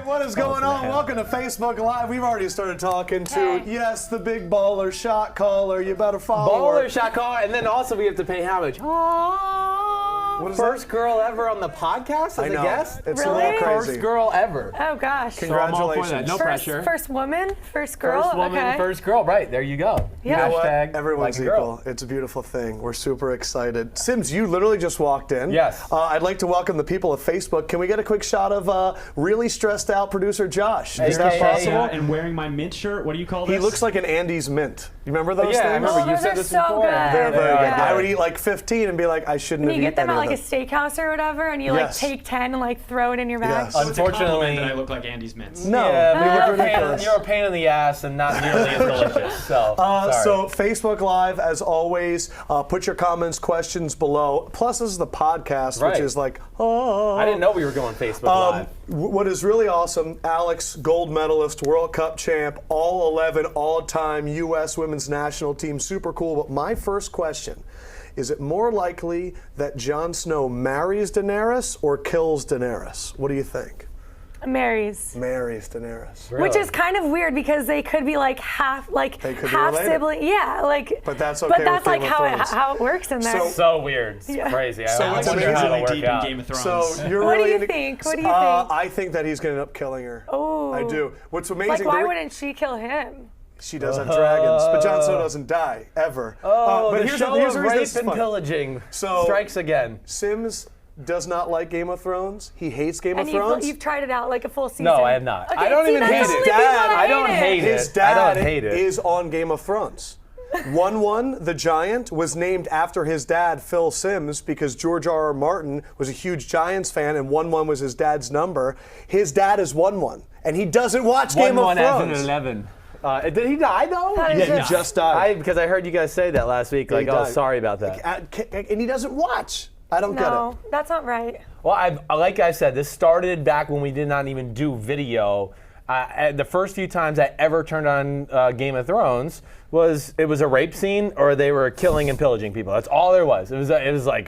right, what is going on? Welcome to Facebook Live. We've already started talking to, yes, the big baller shot caller. You better follow her. Baller shot caller, and then also we have to pay homage. What is First girl ever on the podcast as I know. a guest? It's Really? a little crazy. First girl ever. Oh gosh. Congratulations. No pressure. First woman, first girl. First woman, okay. first girl. Right, there you go. Yeah. You know what? Hashtag Everyone's like a girl. equal. It's a beautiful thing. We're super excited. Sims, you literally just walked in. Yes. I'd like to welcome the people of Facebook. Can we get a quick shot of really stressed out producer Josh? Is that AKA, possible? And wearing my mint shirt. What do you call this? He looks like an Andes mint. You remember those Yeah, things? I remember you those said are this so before. good. They're very good. Yeah. I would eat like 15 and be like, I shouldn't And have you eaten get them any at like of a them. steakhouse or whatever, and you Yes. like take 10 and like throw it in your bag. Yes. It's a compliment Unfortunately, that I look like Andy's mints. No, yeah, we look ridiculous. you're a pain in the ass and not nearly as delicious. So, sorry. So Facebook Live, as always, put your comments, questions below. Plus, this is the podcast, Right. which is like, oh. I didn't know we were going Facebook Live. What is really awesome, Alex, gold medalist, World Cup champ, all 11, all-time U.S. women's national team, super cool. But my first question, is it more likely that Jon Snow marries Daenerys or kills Daenerys? What do you think? Marries. Marries Daenerys. Really? Which is kind of weird because they could be like half They could be half related. sibling. Yeah, like. But that's okay But that's with like Game of Thrones. how it works in there. So weird. It's Yeah. crazy. So I it's wonder how it'll Really work deep out. in Game of Thrones. So you're What do really you into- think? What do you think? I think that he's going to end up killing her. Oh. I do. What's amazing? Like, why there- wouldn't she kill him? She does have dragons, but Jon Snow doesn't die ever. Oh, but the show here's of the reason rape this is and fun. pillaging So- strikes again. Sims does not like Game of Thrones. He hates Game And of Thrones. you've tried it out like a full season. No, I have not. Okay, I don't see, even that's hate the it. only people that I don't hate it. His dad I don't hate it. is on Game of Thrones. 1-1, the Giant, was named after his dad, Phil Sims, because George R.R. Martin was a huge Giants fan, and 1-1 was his dad's number. His dad is 1-1, and he doesnn't watch Game of 1-1 as Thrones. an 11. Did he die though? That is Yeah, he just- just died. Because I heard you guys say that last week. Like, He oh, died. sorry about that. And he doesn't watch. I don't get No, it. that's not right. Well, like I said, this started back when we did not even do video. The first few times I ever turned on Game of Thrones was a rape scene or they were killing and pillaging people. That's all there was. It was like,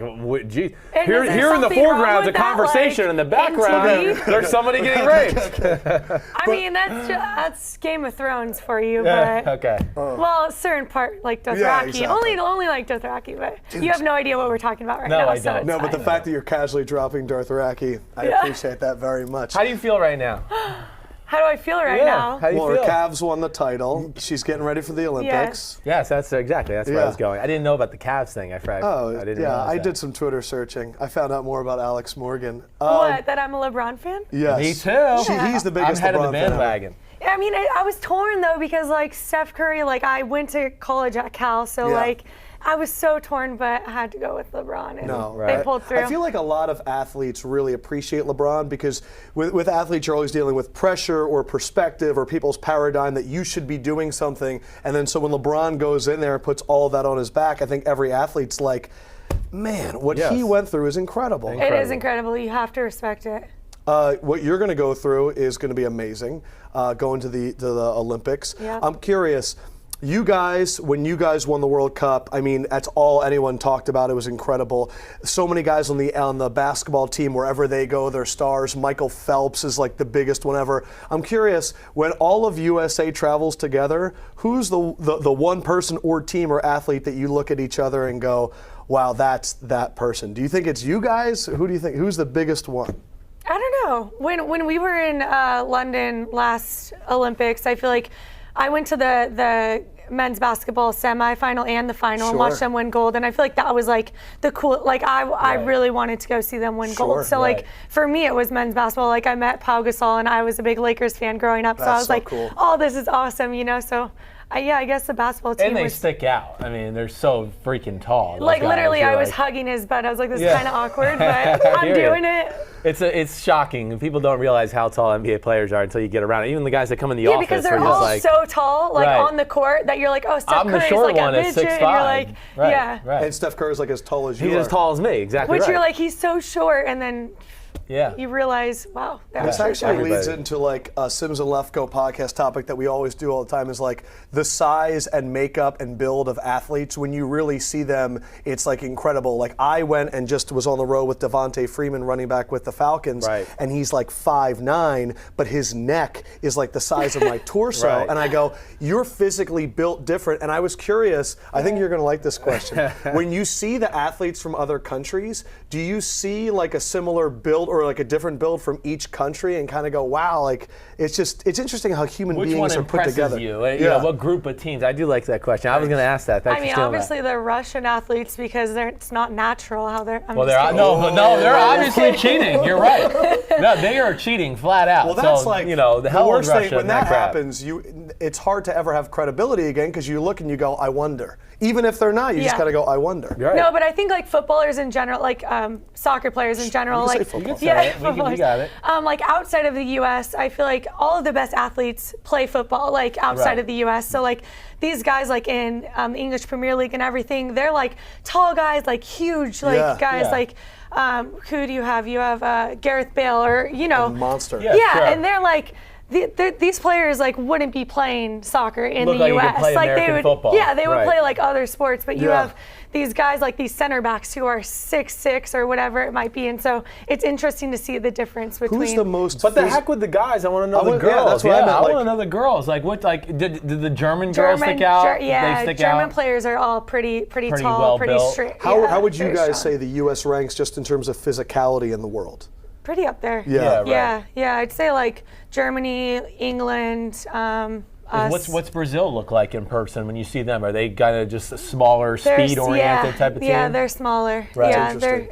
geez. And Here is there in the something wrong foreground, with the that, conversation. like, In the in background, TV? there's somebody getting raped. I mean, that's Game of Thrones for you, Yeah, but okay. well, a certain part like Dothraki. Yeah, exactly. Only like Dothraki, but you have no idea what we're talking about right No, now. I so don't. it's No, but the fine. fact that you're casually dropping Dothraki, I Yeah. appreciate that very much. How do you feel right now? How do I feel right Yeah. now? How do you Well, her feel? Cavs won the title. She's getting ready for the Olympics. Yes, that's where Yeah. I was going. I didn't know about the Cavs thing. I Oh, didn't yeah, realize I that. did some Twitter searching. I found out more about Alex Morgan. What? That I'm a LeBron fan? Yes. Me too. He's the I'm biggest head of LeBron the fan ever. bandwagon. I mean, I was torn though because like Steph Curry, like I went to college at Cal, so Yeah. like I was so torn, but I had to go with LeBron, and No, they right. pulled through. I feel like a lot of athletes really appreciate LeBron because with athletes, you're always dealing with pressure or perspective or people's paradigm that you should be doing something. And then so when LeBron goes in there and puts all of that on his back, I think every athlete's like, man, what Yes. he went through is incredible. It is incredible. You have to respect it. What you're going to go through is going to be amazing, going to the Olympics. Yeah. I'm curious, you guys, when you guys won the World Cup, I mean, that's all anyone talked about. It was incredible. So many guys on the basketball team, wherever they go, they're stars. Michael Phelps is like the biggest one ever. I'm curious, when all of USA travels together, who's the one person or team or athlete that you look at each other and go, wow, that's that person? Do you think it's you guys? Who do you think? Who's the biggest one? I don't know. When we were in London last Olympics, I feel like I went to the men's basketball semifinal and the final and Sure. watched them win gold, and I feel like that was like the cool. Like I really wanted to go see them win Sure, gold. So right. like for me, it was men's basketball. Like I met Pau Gasol, and I was a big Lakers fan growing up. So I That's was so like, cool. oh, this is awesome, you know. So yeah, I guess the basketball team And they was. stick out. I mean, they're so freaking tall. those Like guys. literally, You're I was like- hugging his butt. I was like, "This Yeah. is kind of awkward, but I'm hear you. doing it." It's shocking. People don't realize how tall NBA players are until you get around it. Even the guys that come in the Yeah, office because are they're just all like, so tall, like Right. on the court, that you're like, "Oh, Steph I'm the Curry's short like one a at midget," 6'5". and you're like, right, "Yeah." right. And Steph Curry's like as tall as you He's are. as tall as me, exactly Which right. you're like, he's so short, and then you realize, wow. This actually leads into like a Sims and Lefkoe podcast topic that we always do all the time, is like the size and makeup and build of athletes. When you really see them, it's like incredible. Like I went and just was on the road with Devontae Freeman, running back with the Falcons, and he's like 5'9", but his neck is like the size of my torso. And I go, you're physically built different. And I was curious, I think you're gonna like this question. When you see the athletes from other countries, do you see like a similar build or like a different build from each country and kind of go, wow, like it's interesting how human beings are put together. Which one impresses you? You know, what group of teams? I do like that question. I was going to ask that. Thanks I mean, obviously the Russian athletes, because it's not natural how they're. They're obviously cheating. You're right. No, they are cheating flat out. Well, that's like the worst thing. When that happens, it's hard to ever have credibility again, because you look and you go, I wonder. Even if they're not, you just gotta go, I wonder. Right. No, but I think like footballers in general, like soccer players in general, you got it. Like outside of the U.S., I feel like all of the best athletes play football, like outside of the U.S. So like these guys, like in the English Premier League and everything, they're like tall guys, like huge, like guys, like who do you have? You have Gareth Bale, or a monster. And they're like. These players like wouldn't be playing soccer in the U.S. Like they would, football. they would play like other sports. But you have these guys like these center backs who are 6'6" or whatever it might be, and so it's interesting to see the difference between. Who's the most? But the heck with the guys, I want to know the girls. That's what I meant. I want to know the girls. Like what? Like did the German girls stick out? They stick German players are all pretty tall, well pretty built. straight. How would you guys say the U.S. ranks just in terms of physicality in the world? Pretty up there. Yeah. I'd say like Germany, England. What's Brazil look like in person when you see them? Are they kind of just a smaller, speed-oriented type of team? Yeah, they're smaller. Right. Yeah, they're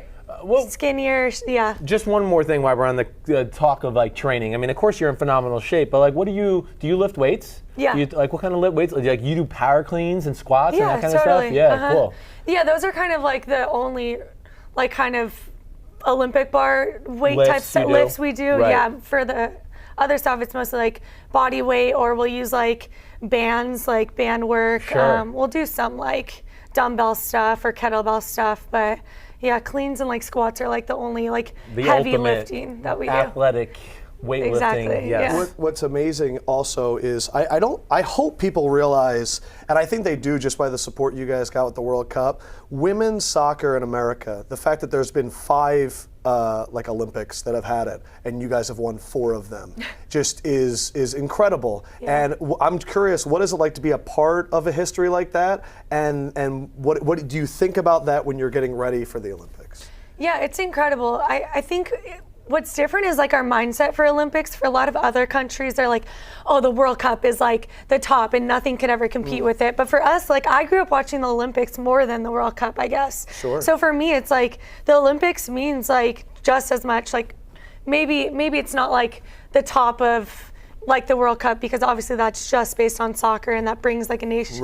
skinnier. Yeah. Just one more thing while we're on the talk of like training. I mean, of course you're in phenomenal shape, but like, do you lift weights? Yeah. Like what kind of weights? Like you do power cleans and squats and that kind of totally. stuff? Yeah, cool. Yeah, those are kind of like the only like kind of Olympic bar weight lifts we do. Right. Yeah, for the other stuff, it's mostly like body weight, or we'll use like bands, like band work. Sure. We'll do some like dumbbell stuff or kettlebell stuff, but yeah, cleans and like squats are like the only like the heavy ultimate lifting that we do. Athletic weightlifting. Exactly. Yes. Yeah. What's amazing also is I hope people realize, and I think they do just by the support you guys got with the World Cup, women's soccer in America, the fact that there's been 5 like Olympics that have had it, and you guys have won 4 of them, just is incredible. Yeah. And I'm curious, what is it like to be a part of a history like that? And what do you think about that when you're getting ready for the Olympics? Yeah, it's incredible. I think what's different is like our mindset for Olympics. For a lot of other countries, they're like, oh, the World Cup is like the top and nothing could ever compete with it. But for us, like I grew up watching the Olympics more than the World Cup, I guess. Sure. So for me, it's like the Olympics means like just as much. Like maybe it's not like the top of like the World Cup, because obviously that's just based on soccer and that brings like a nation,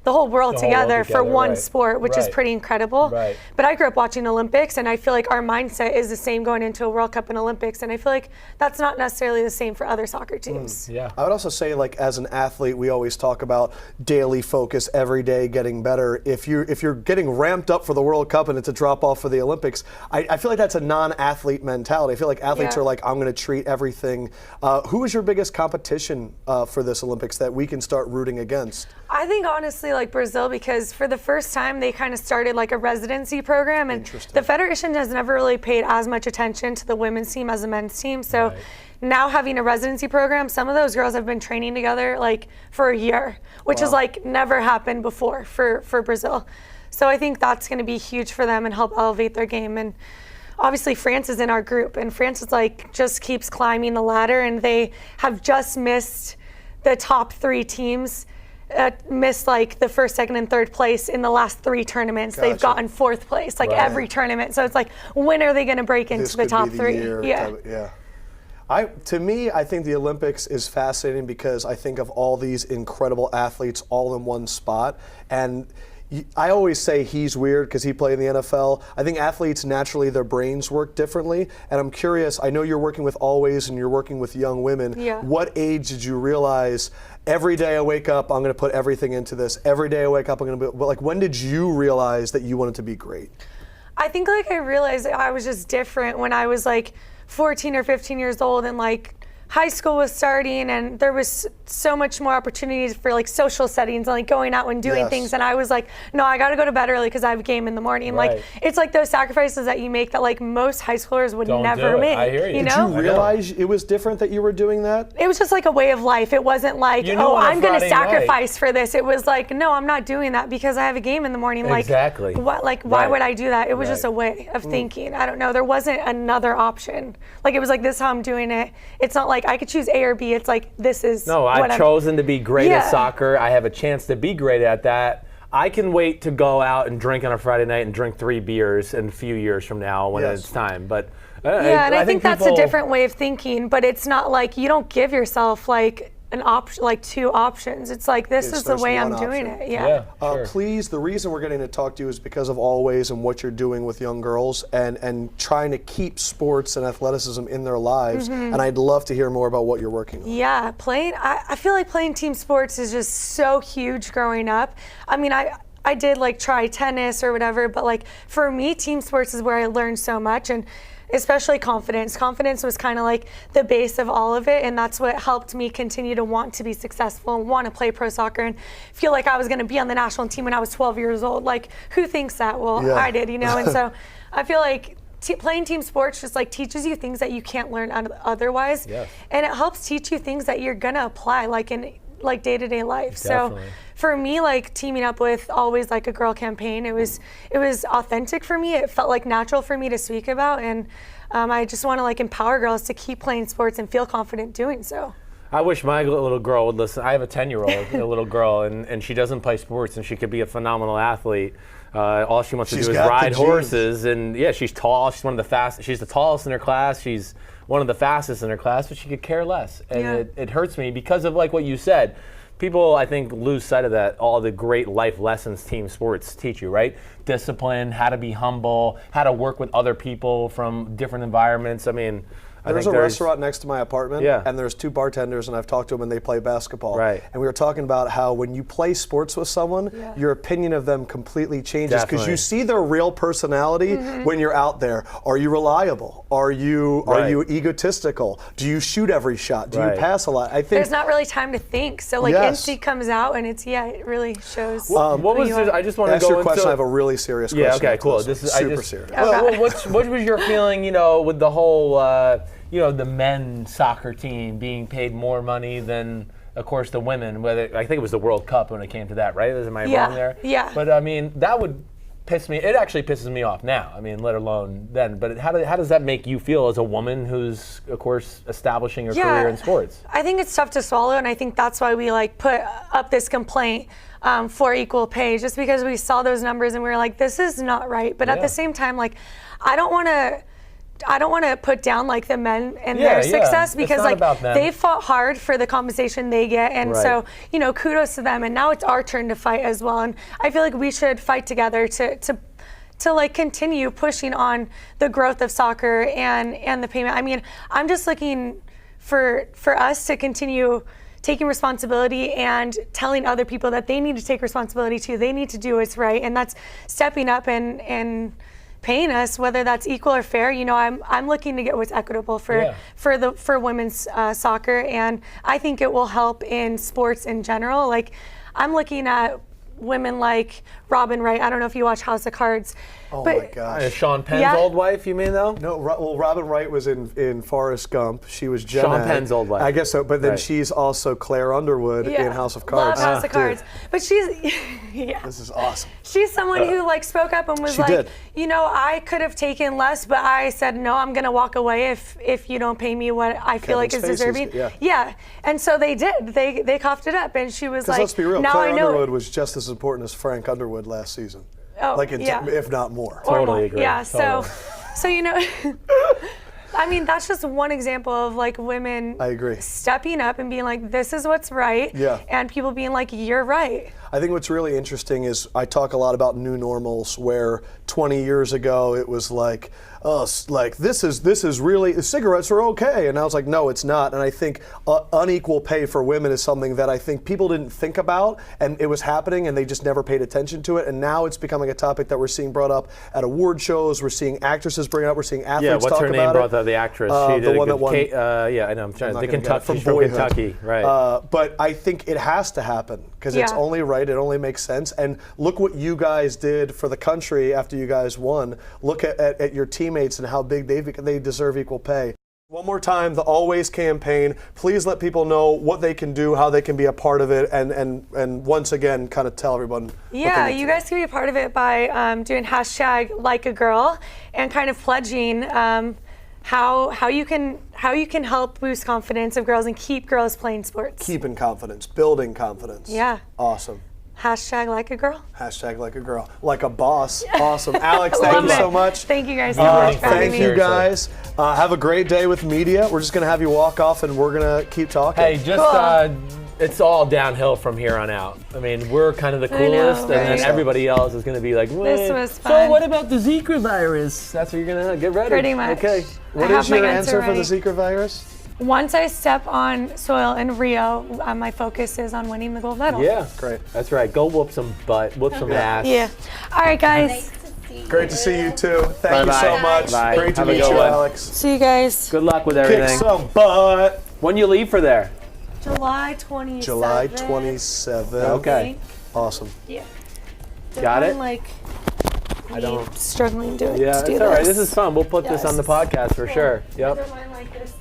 the whole world together for one sport, which is pretty incredible. Right. But I grew up watching Olympics, and I feel like our mindset is the same going into a World Cup and Olympics, and I feel like that's not necessarily the same for other soccer teams. Yeah. I would also say, like, as an athlete, we always talk about daily focus, every day getting better. If you're getting ramped up for the World Cup and it's a drop off for the Olympics, I feel like that's a non-athlete mentality. I feel like athletes are like, I'm going to treat everything. Who is your biggest competition for this Olympics that we can start rooting against? I think honestly like Brazil, because for the first time they kind of started like a residency program, and the Federation has never really paid as much attention to the women's team as the men's team. So now having a residency program, some of those girls have been training together like for a year, which has like never happened before for Brazil. So I think that's going to be huge for them and help elevate their game. And obviously France is in our group, and France is like just keeps climbing the ladder, and they have just missed the top 3 teams. Missed like the first, second, and third place in the last 3 tournaments. They've gotten 4th place, like every tournament. So it's like, when are they going to break into the top 3? To me, I think the Olympics is fascinating because I think of all these incredible athletes all in one spot, and I always say he's weird because he played in the NFL. I think athletes, naturally, their brains work differently. And I'm curious, I know you're working with Always and you're working with young women. What age did you realize, every day I wake up, I'm going to put everything into this. Every day I wake up, I'm going to be, like, when did you realize that you wanted to be great? I think like I realized I was just different when I was like 14 or 15 years old, and like high school was starting, and there was so much more opportunities for like social settings and like going out and doing things. And I was like, no, I got to go to bed early because I have a game in the morning. Right. Like it's like those sacrifices that you make that like most high schoolers would never make. I hear you. Did you realize it was different that you were doing that? It was just like a way of life. It wasn't like, oh, I'm going to sacrifice for this. It was like, no, I'm not doing that because I have a game in the morning. Like, exactly. What? Like, why would I do that? It was just a way of thinking. I don't know. There wasn't another option. Like, it was like, this is how I'm doing it. It's not like I could choose A or B. It's like, this is I've chosen to be great at soccer. I have a chance to be great at that. I can wait to go out and drink on a Friday night and drink 3 beers in a few years from now when it's time. But I think that's a different way of thinking. But it's not like you don't give yourself like an option, like 2 options. It's like, this is the way I'm doing it. Sure. Please, the reason we're getting to talk to you is because of Always and what you're doing with young girls and trying to keep sports and athleticism in their lives. And I'd love to hear more about what you're working on. Yeah, I feel like playing team sports is just so huge growing up. I mean, I did like try tennis or whatever, but like for me, team sports is where I learned so much, and especially confidence. Confidence was kind of like the base of all of it, and that's what helped me continue to want to be successful and want to play pro soccer and feel like I was going to be on the national team when I was 12 years old. Like, who thinks that? Well, I did, you know. And so I feel like playing team sports just like teaches you things that you can't learn otherwise, and it helps teach you things that you're gonna apply like in like day-to-day life. Definitely. So for me, like teaming up with Always Like a Girl campaign, it was authentic for me. It felt like natural for me to speak about, and I just want to like empower girls to keep playing sports and feel confident doing so. I wish my little girl would listen. I have a 10-year-old, a little girl, and she doesn't play sports, and she could be a phenomenal athlete. All she wants to do is ride horses, and she's tall. She's one of the fastest. She's the tallest in her class. She's one of the fastest in her class, but she could care less. And it hurts me because of like what you said. People, I think, lose sight of that, all the great life lessons team sports teach you, right? Discipline, how to be humble, how to work with other people from different environments. I mean, There's a restaurant next to my apartment, Yeah. and there's two bartenders, and I've talked to them, and they play basketball. Right. And we were talking about how when you play sports with someone, your opinion of them completely changes because Definitely. you see their real personality when you're out there. Are you reliable? Are you egotistical? Do you shoot every shot? Do you pass a lot? I think there's not really time to think, so like instinct comes out, and it's it really shows. What was this? I just want to Ask go your into question. I have a really serious question. Yeah. Okay. after Cool. This This is super serious. Well, what was your feeling? You know, with the whole, the men's soccer team being paid more money than, of course, the women. Whether I think it was the World Cup when it came to that, right? Am I wrong there? Yeah. But I mean, that would piss me. It actually pisses me off now. I mean, let alone then. But how does that make you feel as a woman who's, of course, establishing her career in sports? I think it's tough to swallow, and I think that's why we like put up this complaint for equal pay, just because we saw those numbers and we were like, this is not right. But at the same time, like, I don't want to put down like the men and their success, because like they fought hard for the compensation they get, and so kudos to them. And now it's our turn to fight as well. And I feel like we should fight together to like continue pushing on the growth of soccer and the payment. I mean, I'm just looking for us to continue taking responsibility and telling other people that they need to take responsibility too. They need to do what's right, and that's stepping up and paying us, whether that's equal or fair. I'm looking to get what's equitable for women's soccer, and I think it will help in sports in general. Like, I'm looking at women like Robin Wright. I don't know if you watch House of Cards. Oh my gosh. Sean Penn's old wife, you mean though? No, well, Robin Wright was in Forrest Gump. She was Jenna. Sean Penn's old wife. I guess so, but then she's also Claire Underwood in House of Cards. Love House of Cards. But she's, This is awesome. She's someone who like spoke up and was like, I could have taken less, but I said, no, I'm going to walk away if you don't pay me what I feel like is deserving. Yeah. And so they did. They coughed it up, and she was like, let's be real, now Claire I know Underwood was just as important as Frank Underwood last season. Oh, if not more. Totally agree. Yeah, totally. so I mean, that's just one example of like women I agree. stepping up and being like, this is what's right. Yeah. And people being like, you're right. I think what's really interesting is I talk a lot about new normals, where 20 years ago it was like, oh, like this is really, cigarettes are okay, and I was like, no, it's not. And I think unequal pay for women is something that I think people didn't think about, and it was happening, and they just never paid attention to it. And now it's becoming a topic that we're seeing brought up at award shows. We're seeing actresses bring it up. We're seeing athletes Yeah, what's talk her name? about Brought it. up the actress. She The did one a that good, won. yeah, I know. I'm trying to. The Kentucky Kentucky from from Boyhood. Kentucky, right? But I think it has to happen because it's Yeah. only right. It only makes sense. And look what you guys did for the country after you guys won. Look at your teammates and how big they deserve equal pay. One more time, the Always campaign. Please let people know what they can do, how they can be a part of it, and once again, kind of tell everyone. Yeah, you guys can be a part of it by doing #LikeAGirl and kind of pledging how you can help boost confidence of girls and keep girls playing sports. Keeping confidence, building confidence. Yeah. Awesome. #LikeAGirl. #LikeAGirl. Like a boss. Awesome. Alex, thank Love you it. so much. Thank you guys so much for having Thank me. you guys. Have a great day with media. We're just going to have you walk off and we're going to keep talking. Hey, just Cool. it's all downhill from here on out. I mean, we're kind of the I know, coolest, and then right? everybody else is going to be like, This was So fun. what about the Zika virus? That's what you're going to get ready. Pretty much. Okay. What I is have my your answer for the ready. Zika virus? Once I step on soil in Rio, my focus is on winning the gold medal. Yeah, Great. That's right. Go whoop some butt, whoop some ass. Yeah. All right, guys. Great to see you too. Thank you Bye-bye. so much. Bye. Great to Have a meet good you, one. Alex. See you guys. Good luck with Kick everything. some butt. When you leave for there? July 27th. July 27th. Okay. Awesome. Yeah. Got it? I'm like, I don't. struggling to Yeah, do it's all right. This is fun. We'll put this on the Yes. podcast for sure. Yep. Never mind like this.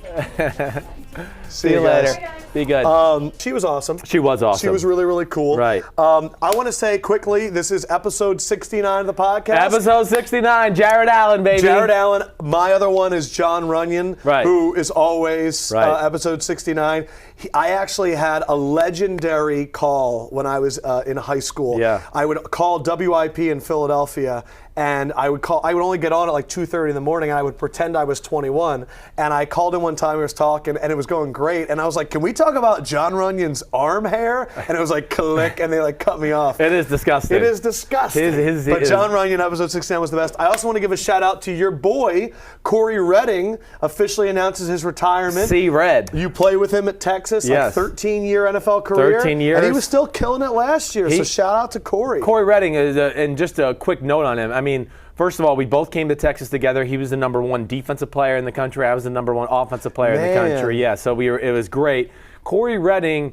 See you guys. later. Be good. She was awesome. She was awesome. She was really, really cool. Right. I want to say quickly, this is episode 69 of the podcast. Episode 69, Jared Allen, baby. Jared Allen. My other one is John Runyon, Right. who is always Right. episode 69. I actually had a legendary call when I was in high school. Yeah. I would call WIP in Philadelphia, and I would only get on at like 2:30 in the morning, and I would pretend I was 21. And I called him one time, we was talking, and it was going great. And I was like, can we talk about John Runyon's arm hair? And it was like, click, and they like cut me off. It is disgusting. It is disgusting. But John Runyon, episode 69 was the best. I also want to give a shout out to your boy, Corey Redding, officially announces his retirement. See red. You play with him at Texas, Yes. a 13-year NFL career. 13 years. And he was still killing it last year, so shout out to Corey. Corey Redding is, and just a quick note on him. I mean, first of all, we both came to Texas together. He was the #1 defensive player in the country. I was the #1 offensive player in the country. Yeah, so it was great. Corey Redding,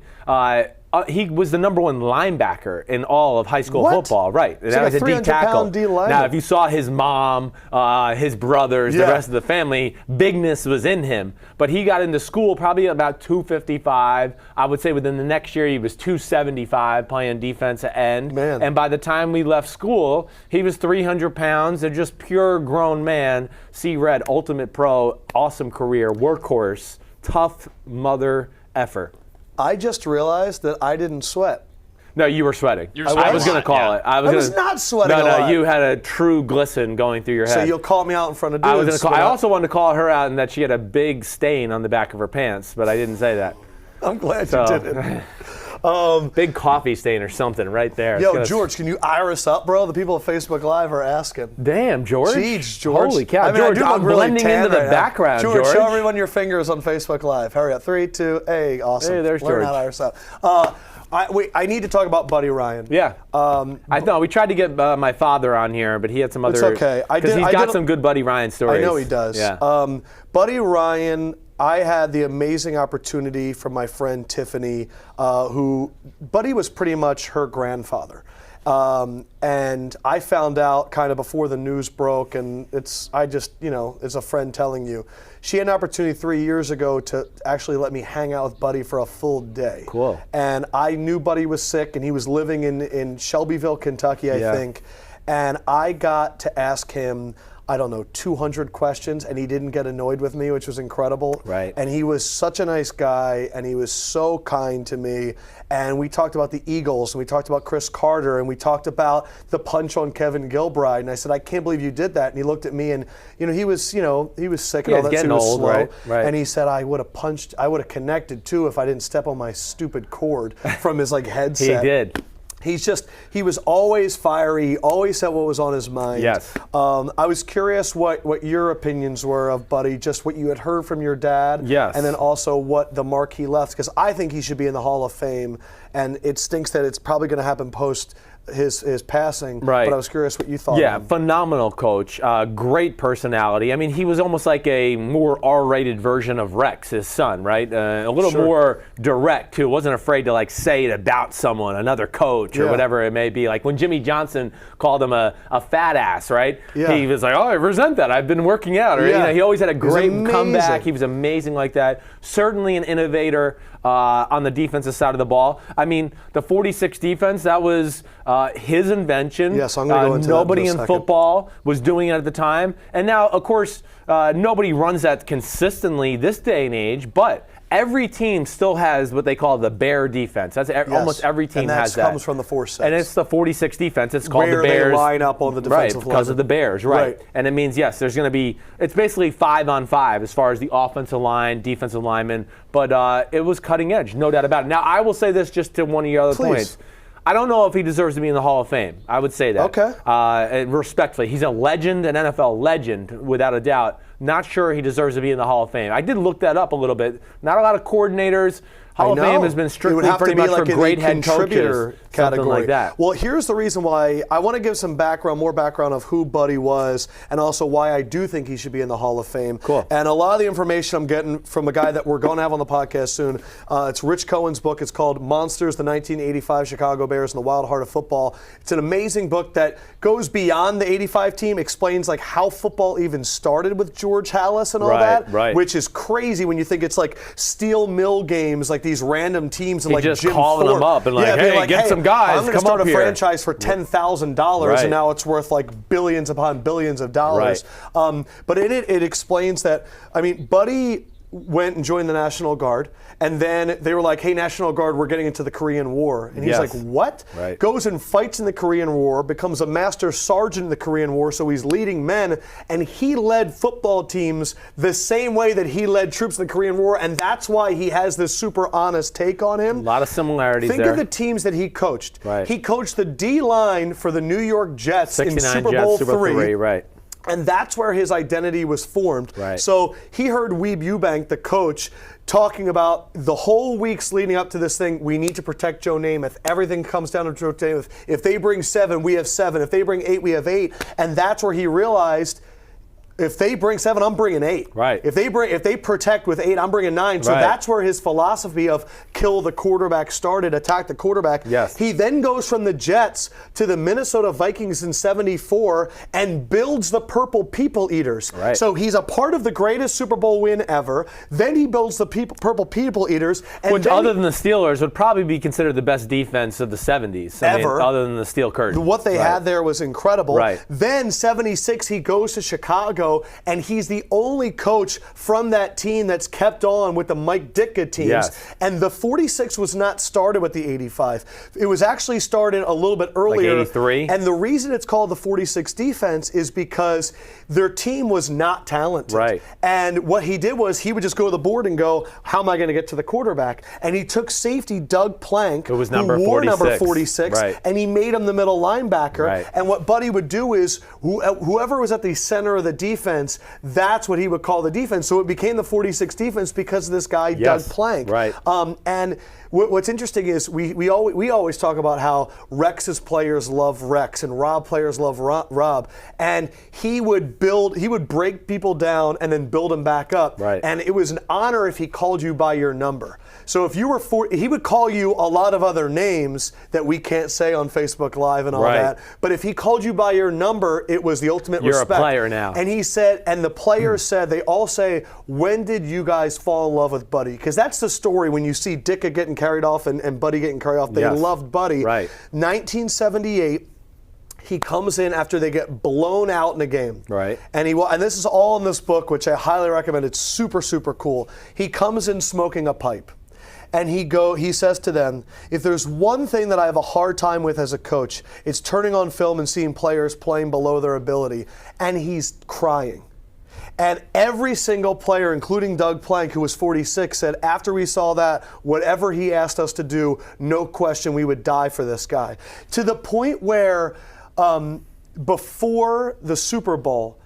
he was the #1 linebacker in all of high school football. Right. He's that like was a a D tackle. 300-pound D lineman. Now, if you saw his mom, his brothers, the rest of the family, bigness was in him. But he got into school probably about 255. I would say within the next year he was 275 playing defensive end. Man. And by the time we left school, he was 300 pounds and just pure grown man. See Red, ultimate pro, awesome career, workhorse, tough mother effer. I just realized that I didn't sweat. No, you were sweating. You were I sweating was a going to lot, call yeah. it. I was gonna- not sweating No, a lot. you had a true glisten going through your head. So you'll call me out in front of dudes. I was going to call. when I also wanted to call her out and that she had a big stain on the back of her pants, but I didn't say that. I'm glad So- you didn't. Big coffee stain or something right there. It's Yo, gonna- George, can you iris up, bro? The people at Facebook Live are asking. Damn, George. Jeez, George. Holy cow, I mean, I George! do look I'm really blending tan into the right now. background, George. Show everyone your fingers on Facebook Live. Hurry up. 3, 2, hey, awesome. Hey, there's Learn George. how to iris up. I need to talk about Buddy Ryan. Yeah. I know we tried to get my father on here, but he had some other. It's okay. Because he's got some good Buddy Ryan stories. I know he does. Yeah. Buddy Ryan, I had the amazing opportunity from my friend Tiffany, who Buddy was pretty much her grandfather. And I found out kind of before the news broke, and it's a friend telling you. She had an opportunity 3 years ago to actually let me hang out with Buddy for a full day. Cool. And I knew Buddy was sick, and he was living in Shelbyville, Kentucky, I think. And I got to ask him, I don't know, 200 questions, and he didn't get annoyed with me, which was incredible. Right. And he was such a nice guy, and he was so kind to me. And we talked about the Eagles, and we talked about Chris Carter, and we talked about the punch on Kevin Gilbride. And I said, I can't believe you did that. And he looked at me, and he was sick and Yeah, all he's that. So he getting was old, slow. right. And he said, I would have connected too if I didn't step on my stupid cord from his He headset. did. He was always fiery, always said what was on his mind. Yes. I was curious what your opinions were of Buddy, just what you had heard from your dad. Yes. And then also what the mark he left, because I think he should be in the Hall of Fame, and it stinks that it's probably going to happen post his passing. Right. But I was curious what you thought Yeah, of him. phenomenal coach. Great personality. I mean, he was almost like a more R-rated version of Rex, his son, right? A little more direct, too. Wasn't afraid to, like, say it about someone, another coach or whatever it may be. Like when Jimmy Johnson called him a fat ass, right? Yeah. He was like, oh, I resent that. I've been working out. Or, he always had a great comeback. He was amazing like that. Certainly an innovator on the defensive side of the ball. I mean, the 46 defense, that was his invention. Yes, I'm going to go into nobody that in football was doing it at the time. And now, of course, nobody runs that consistently this day and age, but every team still has what they call the bear defense. That's almost every team has that. And that comes from the 4-6. And it's the 46 defense. It's called Where the Bears. they line up on the defensive because of the Bears, right. And it means, yes, there's going to be, it's basically 5-on-5 as far as the offensive line, defensive linemen, but it was cutting edge, no doubt about it. Now, I will say this just to one of your other points. I don't know if he deserves to be in the Hall of Fame. I would say that. Okay. And respectfully, he's a legend, an NFL legend, without a doubt. Not sure he deserves to be in the Hall of Fame. I did look that up a little bit. Not a lot of coordinators. Hall of Fame has been strictly pretty much for great head coaches. Something like that. Well, here's the reason why I want to give some background, more background of who Buddy was, and also why I do think he should be in the Hall of Fame. Cool. And a lot of the information I'm getting from a guy that we're going to have on the podcast soon. It's Rich Cohen's book. It's called Monsters, the 1985 Chicago Bears and the Wild Heart of Football. It's an amazing book that goes beyond the 85 team, explains like how football even started with George Halas and all that, which is crazy when you think it's like steel mill games, like these random teams and like just Jim calling Ford. them up and like, hey, get some guys, I'm going to come start up a here. franchise for $10,000 and now it's worth like billions upon billions of dollars. But in it explains that, I mean, Buddy went and joined the National Guard, and then they were like, hey, National Guard, we're getting into the Korean War. And he's like, what? Goes and fights in the Korean War, becomes a master sergeant in the Korean War, so he's leading men, and he led football teams the same way that he led troops in the Korean War, and that's why he has this super honest take on him. A lot of similarities Think there. of the teams that he coached. He coached the D-line for the New York Jets in Super Bowl III. And that's where his identity was formed. So he heard Weeb Eubank, the coach, talking about the whole weeks leading up to this thing, we need to protect Joe Namath. Everything comes down to Joe Namath. If they bring 7, we have 7. If they bring 8, we have 8. And that's where he realized, if they bring 7, I'm bringing 8. If they protect with 8, I'm bringing 9. So that's where his philosophy of kill the quarterback started, attack the quarterback. He then goes from the Jets to the Minnesota Vikings in '74 and builds the Purple People Eaters. So he's a part of the greatest Super Bowl win ever. Then he builds the Purple People Eaters. And which, other than the Steelers, would probably be considered the best defense of the 70s. Ever. Other than the Steel Curtain. What they had there was incredible. Then '76, he goes to Chicago, and he's the only coach from that team that's kept on with the Mike Ditka teams. And the 46 was not started with the 85. It was actually started a little bit earlier. Like 83? And the reason it's called the 46 defense is because their team was not talented. And what he did was he would just go to the board and go, how am I going to get to the quarterback? And he took safety Doug Plank, who wore number 46, and he made him the middle linebacker. And what Buddy would do is whoever was at the center of the defense, that's what he would call the defense. So it became the 46 defense because of this guy, Doug Plank. And what's interesting is we always talk about how Rex's players love Rex and Rob players love Rob. And he would break people down and then build them back up. And it was an honor if he called you by your number. So if you were he would call you a lot of other names that we can't say on Facebook Live and all that. But if he called you by your number, it was the ultimate respect. You're a player now. And he said, and the players said, they all say, when did you guys fall in love with Buddy? Because that's the story when you see Ditka getting carried off and Buddy getting carried off. They loved Buddy. 1978. He comes in after they get blown out in a game. And this is all in this book, which I highly recommend. It's super, super cool. He comes in smoking a pipe. And he says to them, if there's one thing that I have a hard time with as a coach, it's turning on film and seeing players playing below their ability. And he's crying. And every single player, including Doug Plank, who was 46, said after we saw that, whatever he asked us to do, no question, we would die for this guy. To the point where before the Super Bowl,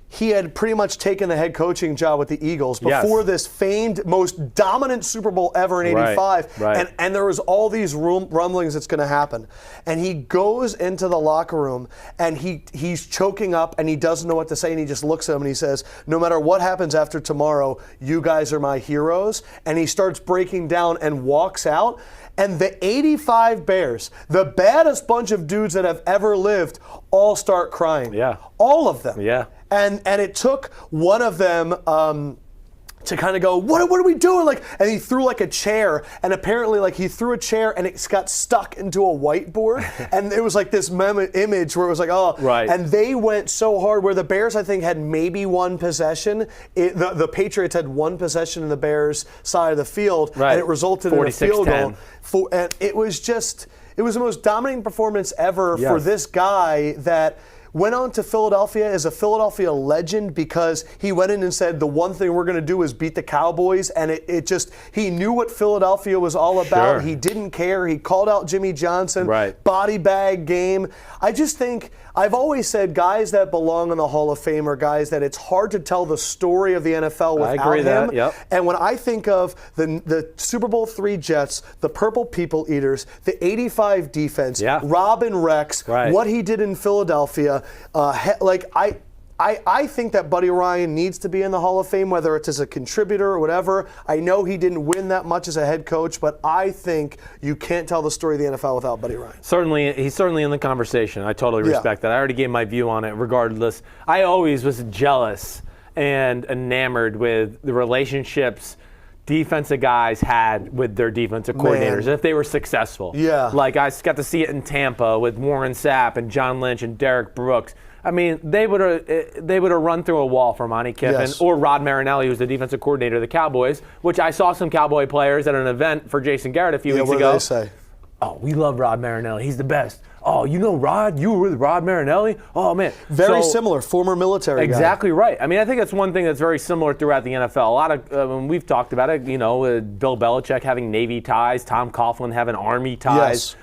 he had pretty much taken the head coaching job with the Eagles before this famed, most dominant Super Bowl ever in '85. And there was all these rumblings it's going to happen. And he goes into the locker room and he's choking up and he doesn't know what to say and he just looks at him and he says, no matter what happens after tomorrow, you guys are my heroes. And he starts breaking down and walks out. And the 85 Bears, the baddest bunch of dudes that have ever lived, all start crying. Yeah. All of them. Yeah. And it took one of them to kind of go, what are we doing? Like, and he threw like a chair, and apparently like he threw a chair and it got stuck into a whiteboard, and it was like this image where it was like, oh, and they went so hard where the Bears I think had maybe one possession. The Patriots had one possession in the Bears side of the field, and it resulted in a field goal. And it was the most dominating performance ever for this guy that went on to Philadelphia as a Philadelphia legend because he went in and said the one thing we're going to do is beat the Cowboys, and he knew what Philadelphia was all about. He didn't care. He called out Jimmy Johnson, body bag game. I just think I've always said guys that belong in the Hall of Fame are guys that it's hard to tell the story of the NFL without him. And when I think of the Super Bowl III Jets, the Purple People Eaters, the '85 defense, Rob and Rex, what he did in Philadelphia, I think that Buddy Ryan needs to be in the Hall of Fame, whether it's as a contributor or whatever. I know he didn't win that much as a head coach, but I think you can't tell the story of the NFL without Buddy Ryan. Certainly, he's certainly in the conversation. I totally respect that. I already gave my view on it regardless. I always was jealous and enamored with the relationships defensive guys had with their defensive coordinators if they were successful. Like I got to see it in Tampa with Warren Sapp and John Lynch and Derek Brooks. I mean, they would have run through a wall for Monty Kiffin or Rod Marinelli, who's the defensive coordinator of the Cowboys, which I saw some Cowboy players at an event for Jason Garrett a few weeks ago. What did they say? Oh, we love Rod Marinelli. He's the best. Oh, you know Rod? You were with Rod Marinelli? Oh, man. Very similar, former military guy. Exactly right. I mean, I think that's one thing that's very similar throughout the NFL. A lot of, we've talked about it, Bill Belichick having Navy ties, Tom Coughlin having Army ties.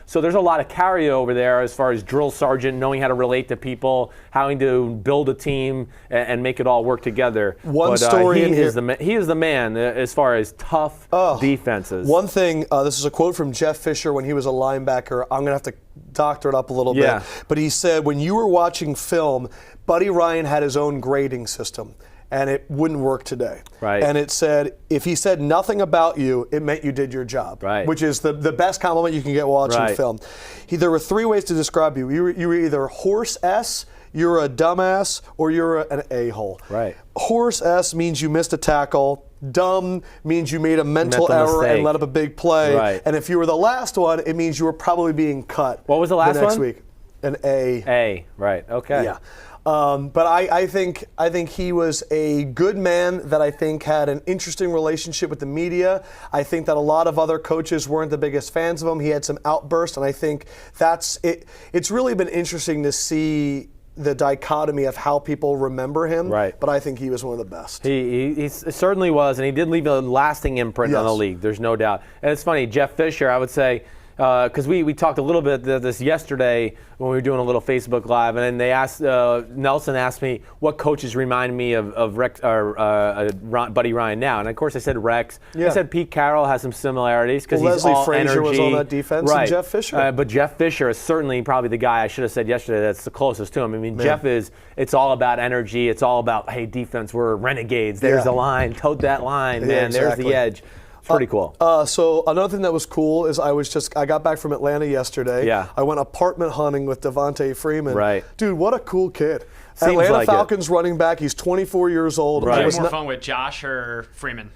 So there's a lot of carryover there as far as drill sergeant, knowing how to relate to people, having to build a team and make it all work together. Story in here. He is the man as far as tough defenses. One thing, this is a quote from Jeff Fisher when he was a linebacker. I'm going to have to doctor it up a little bit. But he said, when you were watching film, Buddy Ryan had his own grading system, and it wouldn't work today. And it said, if he said nothing about you, it meant you did your job, which is the best compliment you can get watching film. There were three ways to describe you. You were either horse S, you're a dumbass, or you're an a-hole. Horse S means you missed a tackle. Dumb means you made a mental error and let up a big play. And if you were the last one, it means you were probably being cut. What was the last one? Next week. An A. A, okay. But I think he was a good man that I think had an interesting relationship with the media. I think that a lot of other coaches weren't the biggest fans of him. He had some outbursts, and I think that's it. It's really been interesting to see the dichotomy of how people remember him, but I think he was one of the best. He certainly was, and he did leave a lasting imprint on the league, there's no doubt. And it's funny, Jeff Fisher, I would say, because we talked a little bit of this yesterday when we were doing a little Facebook Live, and then they asked, Nelson asked me what coaches remind me of Rex or Buddy Ryan now, and of course I said Rex. I said Pete Carroll has some similarities because he's Leslie all Frazier energy. was on that defense, and Jeff Fisher. But Jeff Fisher is certainly probably the guy I should have said yesterday that's the closest to him. I mean, Jeff it's all about energy. It's all about, hey, defense, we're renegades. There's the line, tote that line, man. There's the edge. Pretty cool. So another thing that was cool is I got back from Atlanta yesterday. I went apartment hunting with Devontae Freeman. Dude, what a cool kid. Atlanta Falcons running back. He's 24 years old. Did you have more fun with Josh or Freeman?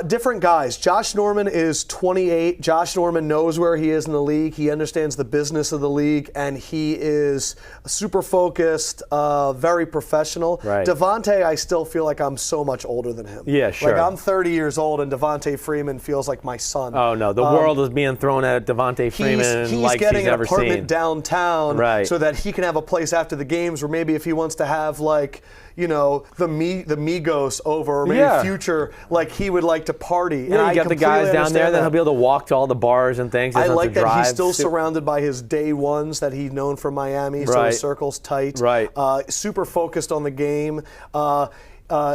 Different guys. Josh Norman is 28. Josh Norman knows where he is in the league. He understands the business of the league, and he is super focused, very professional. Devontae, I still feel like I'm so much older than him. Like I'm 30 years old, and Devontae Freeman feels like my son. Oh, no. The world is being thrown at Devontae Freeman like he's never seen. He's getting an apartment downtown so that he can have a place after the games where maybe if he wants to have, like, the Migos over, or maybe Yeah. Future, like he would like to party. Yeah, And you I got the guys completely down there, understand then he'll be able to walk to all the bars and things. I Doesn't have like to that he's drive. still surrounded by his day ones that he's known from Miami, so Right. his circle's tight. Right. Super focused on the game.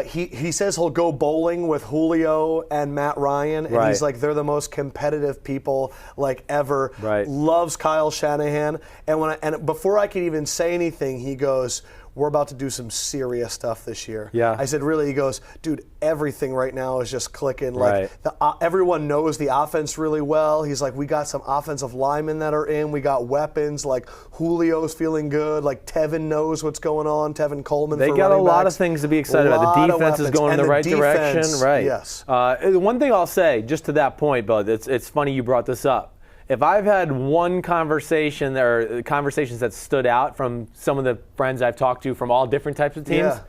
He says he'll go bowling with Julio and Matt Ryan, and Right. he's like, they're the most competitive people like ever. Right. Loves Kyle Shanahan, and before I could even say anything, he goes, we're about to do some serious stuff this year. Yeah. I said, really? He goes, dude, everything right now is just clicking. Right. Like everyone knows the offense really well. He's like, we got some offensive linemen that are in. We got weapons. Like Julio's feeling good. Like Tevin knows what's going on. Tevin Coleman. They for got a running lot backs. of things to be excited about. Lot The of defense is weapons. going in And the right defense, direction. Right. Yes. One thing I'll say, just to that point, Bud, it's funny you brought this up. If I've had one conversation or conversations that stood out from some of the friends I've talked to from all different types of teams. Yeah.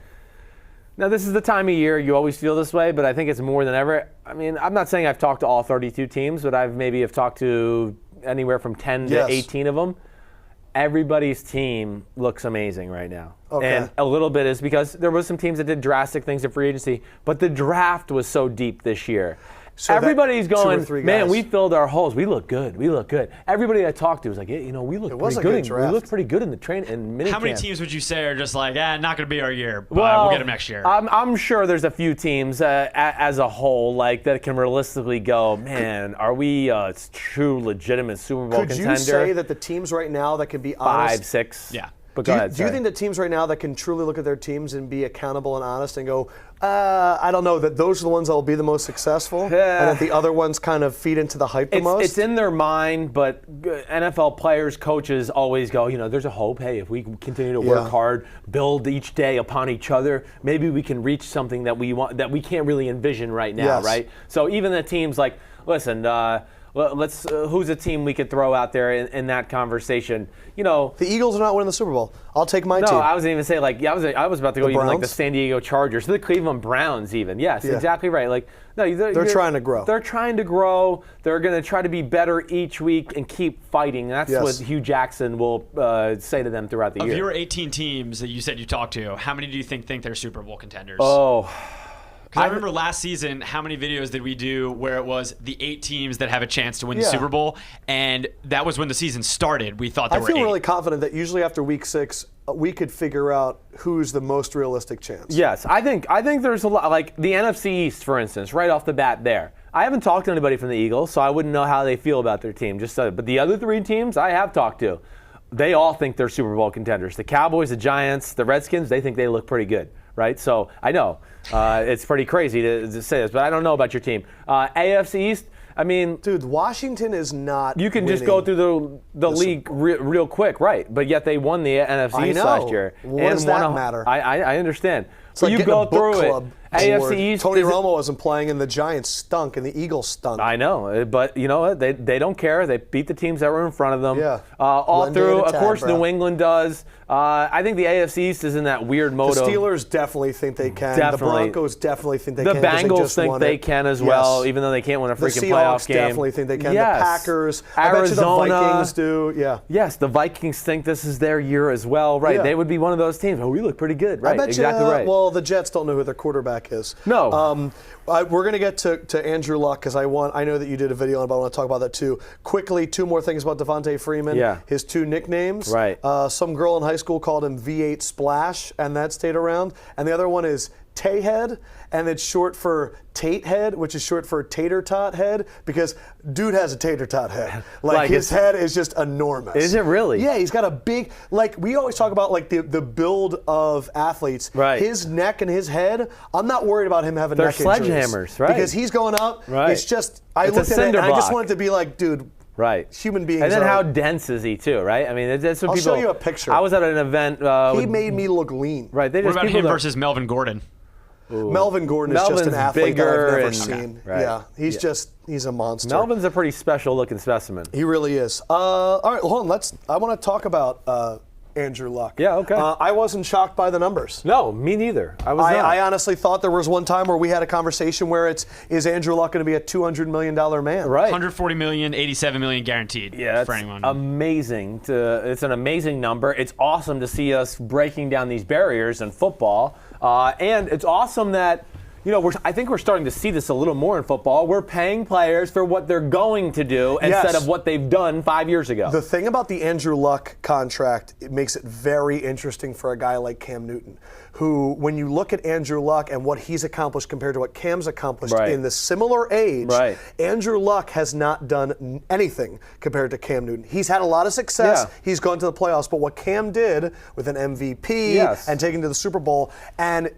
Now, this is the time of year you always feel this way, but I think it's more than ever. I mean, I'm not saying I've talked to all 32 teams, but I've talked to anywhere from 10 Yes. to 18 of them. Everybody's team looks amazing right now. Okay. And a little bit is because there was some teams that did drastic things in free agency, but the draft was so deep this year. So that Everybody's 2 or going, 3 man, guys. we filled our holes. We look good. We look good. Everybody I talked to was like, we look was pretty a good. good We draft. looked pretty good in the mini How many camp. teams would you say are just like, not going to be our year, but we'll get them next year? I'm sure there's a few teams as a whole like that can realistically go, man, are we a true legitimate Super Bowl Could contender? you say that the teams right now that can be honest? 5, 6? Yeah. But Do go you, ahead. do you sorry. think that teams right now that can truly look at their teams and be accountable and honest and go, I don't know, that those are the ones that will be the most successful, and that the other ones kind of feed into the hype the most? It's in their mind, but NFL players, coaches always go, there's a hope. Hey, if we continue to work hard, build each day upon each other, maybe we can reach something that we want that we can't really envision right now, Yes. right? So even the teams like, listen, let's who's a team we could throw out there in that conversation? The Eagles are not winning the Super Bowl. I'll take my No, team. I wasn't even saying I was about to go even like the Browns? San Diego Chargers, the Cleveland Browns even. Yes, Yeah. exactly right. Like no, They're trying to grow. They're trying to grow. They're going to try to be better each week and keep fighting. That's Yes. what Hugh Jackson will say to them throughout the Of year. your 18 teams that you said you talked to, how many do you think they're Super Bowl contenders? Oh. Because I remember last season, how many videos did we do where it was the 8 teams that have a chance to win the Yeah. Super Bowl? And that was when the season started. We thought there I were feel 8. really confident that usually after week 6, we could figure out who's the most realistic chance. Yes, I think there's a lot, like the NFC East, for instance, right off the bat there. I haven't talked to anybody from the Eagles, so I wouldn't know how they feel about their team. But the other 3 teams I have talked to, they all think they're Super Bowl contenders. The Cowboys, the Giants, the Redskins, they think they look pretty good, right? So I know it's pretty crazy to say this, but I don't know about your team. AFC East, I mean, Dude, Washington is not you can winning. just go through the league real quick, right? But yet they won the NFC I East know. last year. What and does that won matter? I understand. It's like you getting go a book through club it. award. AFC East. Tony is it- Romo wasn't playing, and the Giants stunk, and the Eagles stunk. I know, but you know what? They don't care. They beat the teams that were in front of them. Yeah. All One day through, at a of time, course, bro. New England does. I think the AFC East is in that weird mode. The of Steelers definitely think they can. Definitely. The Broncos definitely think they the can. 'cause they Bengals just think won they it. can as Yes. well, even though they can't win a The freaking Seahawks playoff game. definitely think they can. Yes. The Packers. I bet you the Arizona. Vikings do. Yeah. Yes, the Vikings think this is their year as well, right? Yeah. They would be one of those teams. Oh, we look pretty good, right? I bet exactly you, right. Well, the Jets don't know who their quarterback is. No. We're going to get to Andrew Luck because I know that you did a video on it, but I want to talk about that too. Quickly, 2 more things about Devontae Freeman. Yeah. His 2 nicknames. Right. Some girl in high school called him V8 Splash, and that stayed around. And the other one is Tay-Head, and it's short for Tate Head, which is short for Tater Tot Head, because dude has a tater tot head. Like his head is just enormous. Is it really? Yeah, he's got a big, like we always talk about like the build of athletes. Right. His neck and his head, I'm not worried about him having They're neck injuries. sledgehammers, right. Because he's going up. Right. It's just, I It's a looked at it and cinder I just block. wanted to be like, dude, Right. human beings And then are- how dense is he too, right? I mean, that's what I'll people. show you a picture. I was at an event. he made me look lean. Right. They What just about people him that- versus Melvin Gordon? Melvin Gordon is just Melvin's an athlete that I've bigger never and- seen. Right. Yeah, he's Yeah. he's a monster. Melvin's a pretty special looking specimen. He really is. All right, hold on. I want to talk about Andrew Luck. Yeah, okay. I wasn't shocked by the numbers. No, me neither. I was not. I honestly thought there was one time where we had a conversation where is Andrew Luck going to be a $200 million man? Right. 140 million, 87 million guaranteed. Yeah, for it's anyone. amazing. It's an amazing number. It's awesome to see us breaking down these barriers in football. And it's awesome that, I think we're starting to see this a little more in football. We're paying players for what they're going to do instead of what they've done 5 years ago. The thing about the Andrew Luck contract, it makes it very interesting for a guy like Cam Newton, who, when you look at Andrew Luck and what he's accomplished compared to what Cam's accomplished in the similar age, Andrew Luck has not done anything compared to Cam Newton. He's had a lot of success. Yeah. He's gone to the playoffs, but what Cam did with an MVP and taking to the Super Bowl, and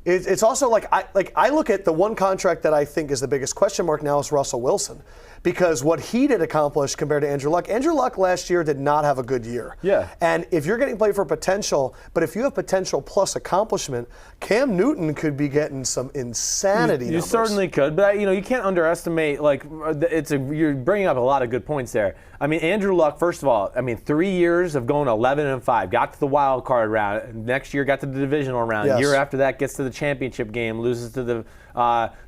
it's also I look at the one contract that I think is the biggest question mark now is Russell Wilson, because what he did accomplish compared to Andrew Luck last year did not have a good year. Yeah. And if you're getting played for potential, but if you have potential plus accomplishment, Cam Newton could be getting some insanity. You certainly could, but you can't underestimate. You're bringing up a lot of good points there. I mean, Andrew Luck, first of all, 3 years of going 11-5, got to the wild card round. Next year, got to the divisional round. Yes. Year after that, gets to the championship game, loses to the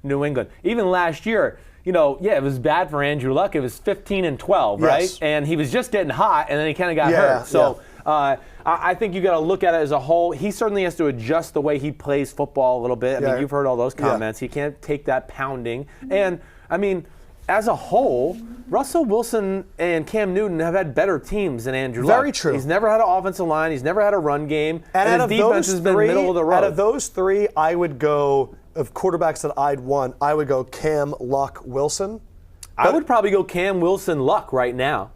New England. Even last year, it was bad for Andrew Luck. It was 15-12, right? And he was just getting hot, and then he kind of got hurt. So I think you got to look at it as a whole. He certainly has to adjust the way he plays football a little bit. I mean, you've heard all those comments. He can't take that pounding. And, as a whole, Russell Wilson and Cam Newton have had better teams than Andrew Luck. Very true. He's never had an offensive line. He's never had a run game. And his defense has been middle of the road. Out of those three, I would go, of quarterbacks that I'd want, I would go Cam, Luck, Wilson. I would probably go Cam, Wilson, Luck right now.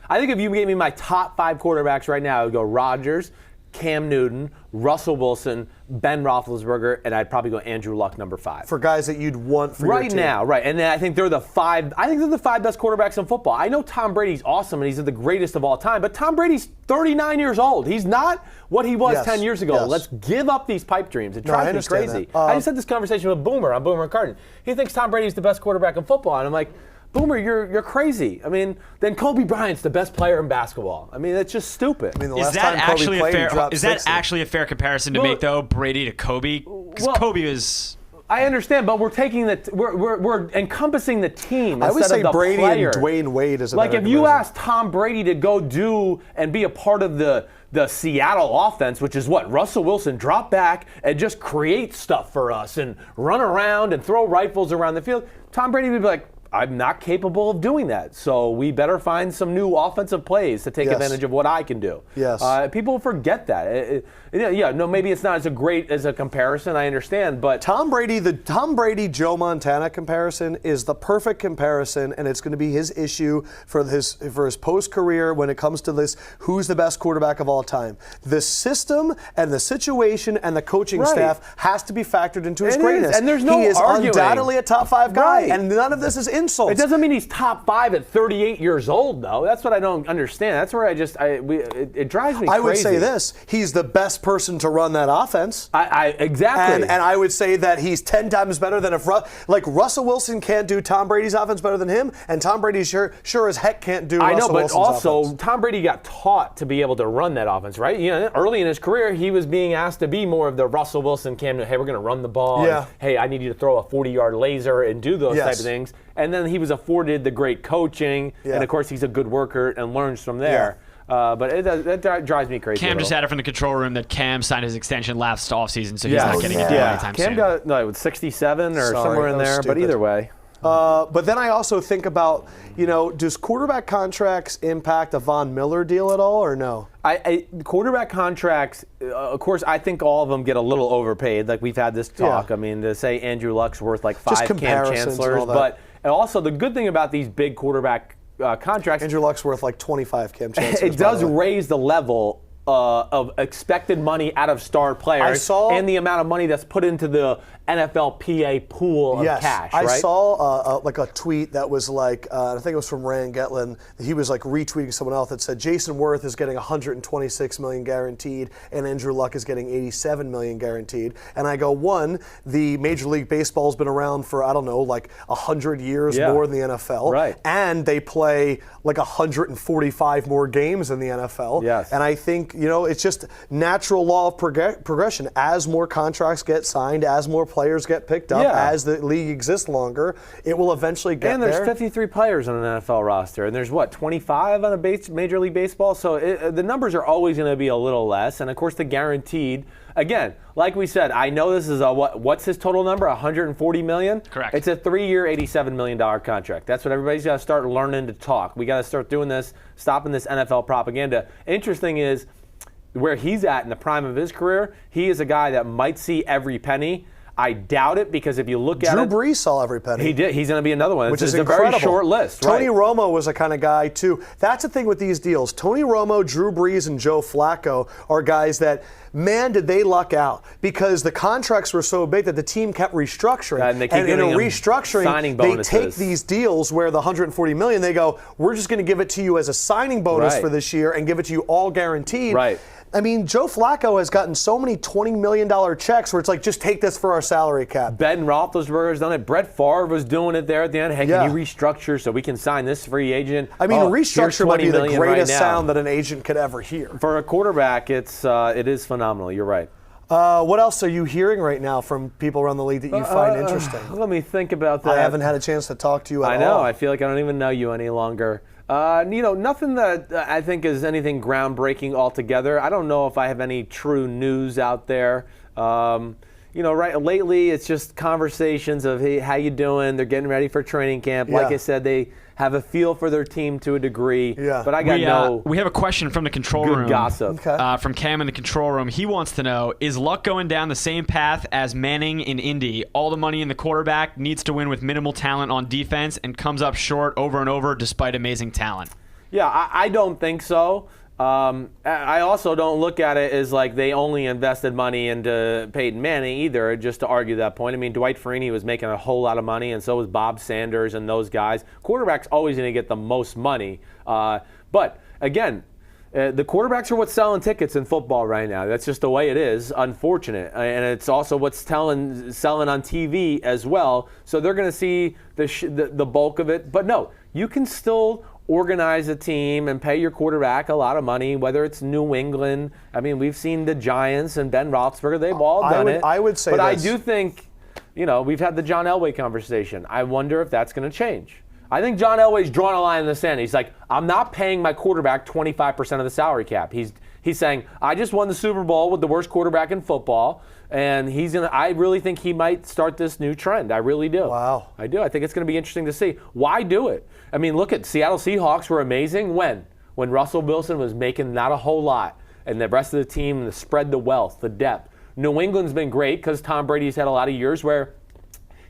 I think if you gave me my top 5 quarterbacks right now, I would go Rodgers, Cam Newton, Russell Wilson, Ben Roethlisberger, and I'd probably go Andrew Luck number 5. For guys that you'd want for your team. Right now, right. And then I think they're the 5 best quarterbacks in football. I know Tom Brady's awesome and he's the greatest of all time, but Tom Brady's 39 years old. He's not what he was 10 years ago. Yes. Let's give up these pipe dreams. It drives me crazy. I just had this conversation with Boomer on Boomer and Carton. He thinks Tom Brady's the best quarterback in football, and I'm like, Boomer, you're crazy. Then Kobe Bryant's the best player in basketball. That's just stupid. Is that actually a fair comparison to make though, Brady to Kobe? Because Kobe is. I understand, but we're taking we're encompassing the team. I would say of the Brady player. and Dwayne Wade is a like better if you comparison. asked Tom Brady to go do and be a part of the Seattle offense, which is what Russell Wilson, drop back and just create stuff for us and run around and throw rifles around the field. Tom Brady would be like, I'm not capable of doing that, so we better find some new offensive plays to take advantage of what I can do. Yes. People forget that. Maybe it's not as great as a comparison, I understand, but the Tom Brady Joe Montana comparison is the perfect comparison, and it's going to be his issue for his post career when it comes to this. Who's the best quarterback of all time? The system and the situation and the coaching staff has to be factored into his greatness. And there's no he is arguing. Undoubtedly a top 5 guy, and none of this is insults. It doesn't mean he's top 5 at 38 years old, though. That's what I don't understand. That's where it drives me crazy. I would say this: he's the best person to run that offense. Exactly. And I would say that he's 10 times better than if Russell Wilson can't do Tom Brady's offense better than him, and Tom Brady sure as heck can't do Russell Wilson's offense. But also Tom Brady got taught to be able to run that offense, right? Early in his career, he was being asked to be more of the Russell Wilson, Cam Newton. Hey, we're going to run the ball. Yeah. And, hey, I need you to throw a 40-yard laser and do those type of things. And then he was afforded the great coaching, and of course he's a good worker and learns from there. But that drives me crazy. Cam just had it from the control room that Cam signed his extension last offseason, so he's not getting a deal anytime soon. Cam got 67 or somewhere in there, stupid. But either way. But then I also think about, does quarterback contracts impact a Von Miller deal at all, or no? Quarterback contracts, of course, I think all of them get a little overpaid. Like we've had this talk. To say Andrew Luck's worth like 5 Cam Chancellors, but also the good thing about these big quarterback contracts, Andrew Luck's worth like 25 Cam Chancellors. It does raise the level of expected money out of star players and the amount of money that's put into the NFLPA pool of cash, right? I saw a tweet that was like, I think it was from Rand Getlin. He was like retweeting someone else that said Jason Worth is getting 126 million guaranteed and Andrew Luck is getting 87 million guaranteed. And I go, one, the Major League Baseball has been around for, 100 years more than the NFL. Right. And they play like 145 more games in the NFL. Yes. And I think, it's just natural law of progression. As more contracts get signed, as more players get picked up, as the league exists longer, it will eventually get there. And there's 53 players on an NFL roster, and there's 25 on a Major League Baseball. So the numbers are always going to be a little less, and of course the guaranteed again, like we said, I know this is a what's his total number? $140 million? Correct. It's a 3-year, $87 million contract. That's what everybody's got to start learning to talk. We got to start doing this, stopping this NFL propaganda. Interesting is where he's at in the prime of his career, he is a guy that might see every penny. I doubt it because if you look at it, Drew Brees saw every penny. He did. He's going to be another one. Which it's is a incredible. very short list. Tony right. Romo was a kind of guy too. That's the thing with these deals. Tony Romo, Drew Brees, and Joe Flacco are guys that, man, did they luck out because the contracts were so big that the team kept restructuring. And they keep in a giving them restructuring, signing they bonuses. take these deals where the $140 million, they go, we're just going to give it to you as a signing bonus Right. for this year and give it to you all guaranteed. Right. I mean, Joe Flacco has gotten so many $20 million checks where it's like, just take this for our salary cap. Ben Roethlisberger's done it. Brett Favre was doing it there at the end. Hey, Yeah. can you restructure so we can sign this free agent? I mean, Here's restructure might be $20 the million greatest right now. sound that an agent could ever hear. For a quarterback, it is phenomenal. You're right. What else are you hearing right now from people around the league that you find interesting? Let me think about that. I haven't had a chance to talk to you at all. I know. I feel like I don't even know you any longer. Nothing that I think is anything groundbreaking altogether. I don't know if I have any true news out there. Right lately it's just conversations of, hey, how you doing? They're getting ready for training camp. Like I said, they have a feel for their team to a degree. Yeah. But I got we have a question from the control good room. gossip. Okay. From Cam in the control room. He wants to know, is Luck going down the same path as Manning in Indy? All the money in the quarterback, needs to win with minimal talent on defense, and comes up short over and over despite amazing talent. Yeah, I don't think so. I also don't look at it as like they only invested money into Peyton Manning either, just to argue that point. I mean, Dwight Freeney was making a whole lot of money, and so was Bob Sanders and those guys. Quarterback's always going to get the most money. But, again, the quarterbacks are what's selling tickets in football right now. That's just the way it is, unfortunate. And it's also what's selling on TV as well. So they're going to see the bulk of it. But, no, you can still organize a team and pay your quarterback a lot of money, whether it's New England. I mean, we've seen the Giants and Ben Roethlisberger. They've all done it. I would say But this. I do think, we've had the John Elway conversation. I wonder if that's going to change. I think John Elway's drawn a line in the sand. He's like, I'm not paying my quarterback 25% of the salary cap. He's saying, I just won the Super Bowl with the worst quarterback in football, and I really think he might start this new trend. I really do. Wow. I do. I think it's going to be interesting to see. Why do it? I mean, look at Seattle Seahawks were amazing when Russell Wilson was making not a whole lot, and the rest of the team spread the wealth, the depth. New England's been great because Tom Brady's had a lot of years where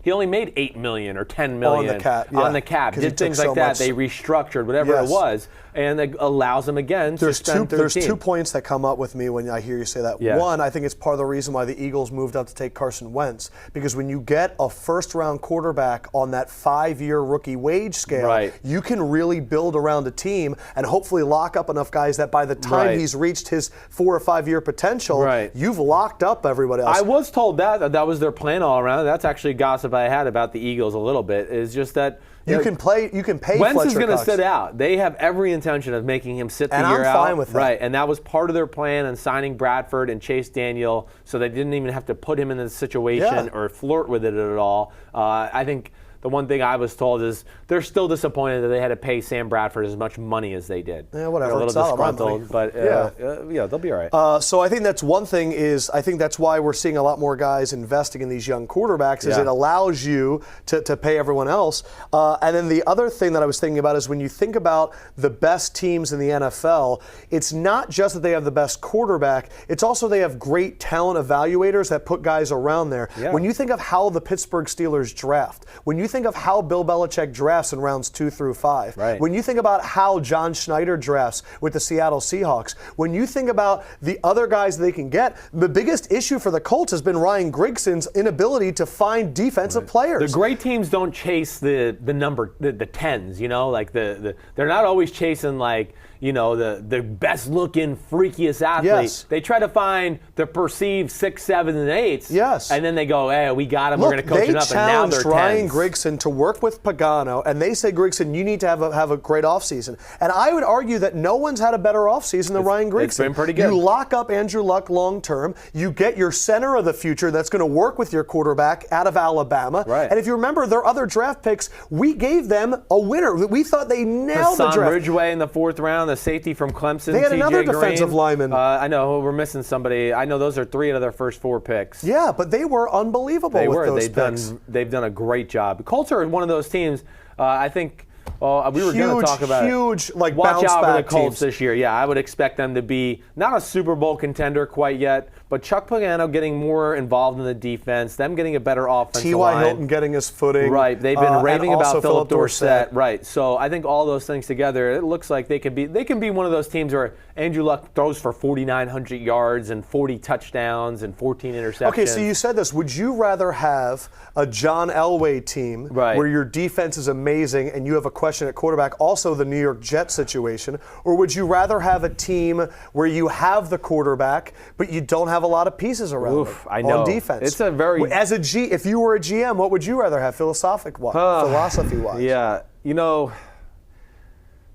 he only made $8 million or $10 million on the cap. Did things like that. They restructured whatever it was, and it allows them again to spend 13. There's 2 points that come up with me when I hear you say that. Yeah. One, I think it's part of the reason why the Eagles moved up to take Carson Wentz, because when you get a first-round quarterback on that 5-year rookie wage scale, Right. you can really build around a team and hopefully lock up enough guys that by the time Right. he's reached his 4 or 5 year potential, Right. you've locked up everybody else. I was told that was their plan all around. That's actually gossip I had about the Eagles a little bit. Is just that you can pay Wentz Fletcher is going to Cox. sit out. They have every intention of making him sit the And year I'm out. fine with that. Right, and that was part of their plan in signing Bradford and Chase Daniel, so they didn't even have to put him in the situation or flirt with it at all. I think the one thing I was told is they're still disappointed that they had to pay Sam Bradford as much money as they did. Yeah, whatever. They're a It's little not a lot of money. disgruntled, but they'll be all right. So I think that's one thing I think that's why we're seeing a lot more guys investing in these young quarterbacks is it allows you to pay everyone else. And then the other thing that I was thinking about is when you think about the best teams in the NFL, it's not just that they have the best quarterback, it's also they have great talent evaluators that put guys around there. Yeah. When you think of how the Pittsburgh Steelers draft, when you think of how Bill Belichick drafts in rounds 2 through 5, Right. when you think about how John Schneider drafts with the Seattle Seahawks, when you think about the other guys they can get, the biggest issue for the Colts has been Ryan Grigson's inability to find defensive players. The great teams don't chase the number, the tens, like they're not always chasing the best looking, freakiest athlete. Yes. They try to find the perceived 6, 7, and 8s. Yes. And then they go, hey, we got him, we're going to coach it up, and now they're challenged Ryan 10s. Grigson to work with Pagano, and they say, Grigson, you need to have a great offseason. And I would argue that no one's had a better offseason than Ryan Grigson. It's been pretty good. You lock up Andrew Luck long term. You get your center of the future that's going to work with your quarterback out of Alabama. Right. And if you remember their other draft picks, we gave them a winner. We thought they nailed the Hassan draft. Ridgeway in the 4th round, the safety from Clemson. They had TJ another Green. defensive lineman. I know, we're missing somebody. I know those are 3 out of their first 4 picks. Yeah, but they were unbelievable They with were. those picks. They've done a great job. Colts are one of those teams. I think we were going to talk about huge, like watch bounce out for the back Colts teams this year. Yeah, I would expect them to be not a Super Bowl contender quite yet, but Chuck Pagano getting more involved in the defense, them getting a better offensive line. T.Y. Hilton getting his footing. Right, they've been raving and about also Philip Dorsett. Right, so I think all those things together, it looks like they can be one of those teams where Andrew Luck throws for 4,900 yards and 40 touchdowns and 14 interceptions. Okay, so you said this. Would you rather have a John Elway team where your defense is amazing and you have a question at quarterback, also the New York Jets situation, or would you rather have a team where you have the quarterback but you don't have a lot of pieces around it I know. on defense? It's a very if you were a GM, what would you rather have philosophy-wise? Yeah,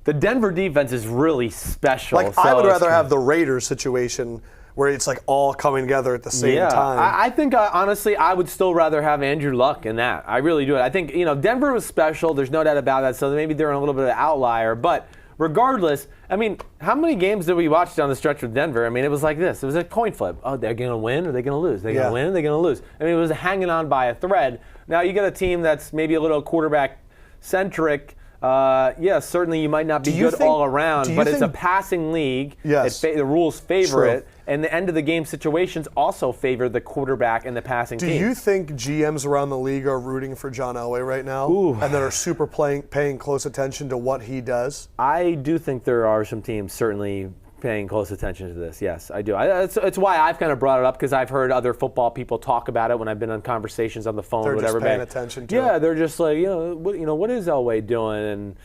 the Denver defense is really special. Like, I would rather have the Raiders situation where it's like all coming together at the same time. I think, honestly, I would still rather have Andrew Luck in that. I really do. I think, Denver was special. There's no doubt about that. So maybe they're a little bit of an outlier. But regardless, I mean, how many games did we watch down the stretch with Denver? I mean, it was like this. It was a coin flip. Oh, they're going to win or they're going to lose? They're going to win or they're going to lose? I mean, it was hanging on by a thread. Now you get a team that's maybe a little quarterback-centric. Certainly you might not be good all around, but it's a passing league. Yes. The rules favor True. it, and the end of the game situations also favor the quarterback and the passing team. Do you think GMs around the league are rooting for John Elway right now and that are super paying close attention to what he does? I do think there are some teams certainly paying close attention to this. Yes, I do. It's why I've kind of brought it up, because I've heard other football people talk about it when I've been on conversations on the phone. They're whatever. Just paying attention to it. Yeah, they're just like, what is Elway doing? And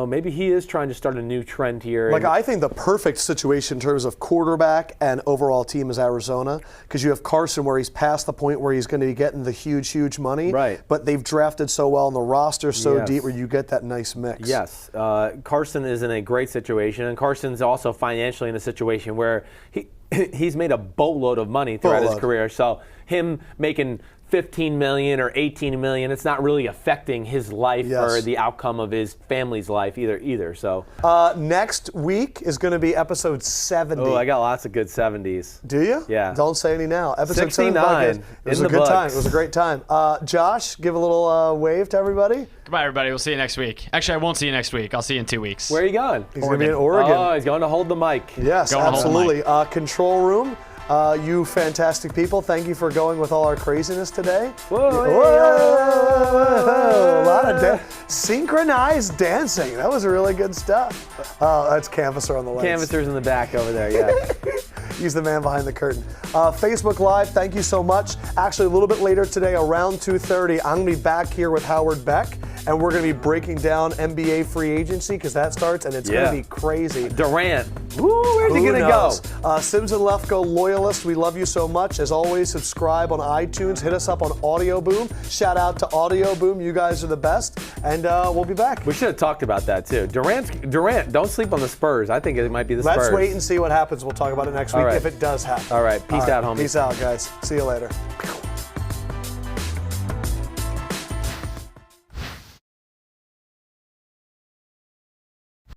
maybe he is trying to start a new trend here. Like, I think the perfect situation in terms of quarterback and overall team is Arizona, because you have Carson where he's past the point where he's going to be getting the huge money. Right. But they've drafted so well and the roster's so deep where you get that nice mix. Yes. Carson is in a great situation, and Carson's also financially in a situation where he's made a boatload of money throughout his career. So him making $15 million or $18 million, it's not really affecting his life or the outcome of his family's life either. So next week is going to be episode 70. Oh, I got lots of good 70s. Do you? Yeah. Don't say any now. Episode 69. It was a good time. It was a great time. Josh, give a little wave to everybody. Goodbye, everybody. We'll see you next week. Actually, I won't see you next week. I'll see you in 2 weeks. Where are you going? He's going to be in Oregon. Oh, he's going to hold the mic. Yes, Going to hold the absolutely. mic. Control room. You fantastic people, thank you for going with all our craziness today. Whoa, Whoa. A lot of synchronized dancing. That was really good stuff. That's Canvasser on the lights. Canvasser's in the back over there, yeah. He's the man behind the curtain. Facebook Live, thank you so much. Actually, a little bit later today, around 2:30, I'm going to be back here with Howard Beck, and we're going to be breaking down NBA free agency, because that starts, and it's going to be crazy. Durant. Woo, where's he going to go? Sims and Lefkoe loyalists, we love you so much. As always, subscribe on iTunes. Hit us up on Audio Boom. Shout out to Audio Boom. You guys are the best. And we'll be back. We should have talked about that, too. Durant, don't sleep on the Spurs. I think it might be the Spurs. Let's wait and see what happens. We'll talk about it next week if it does happen. All right. Peace out, homies. Peace out, guys. See you later.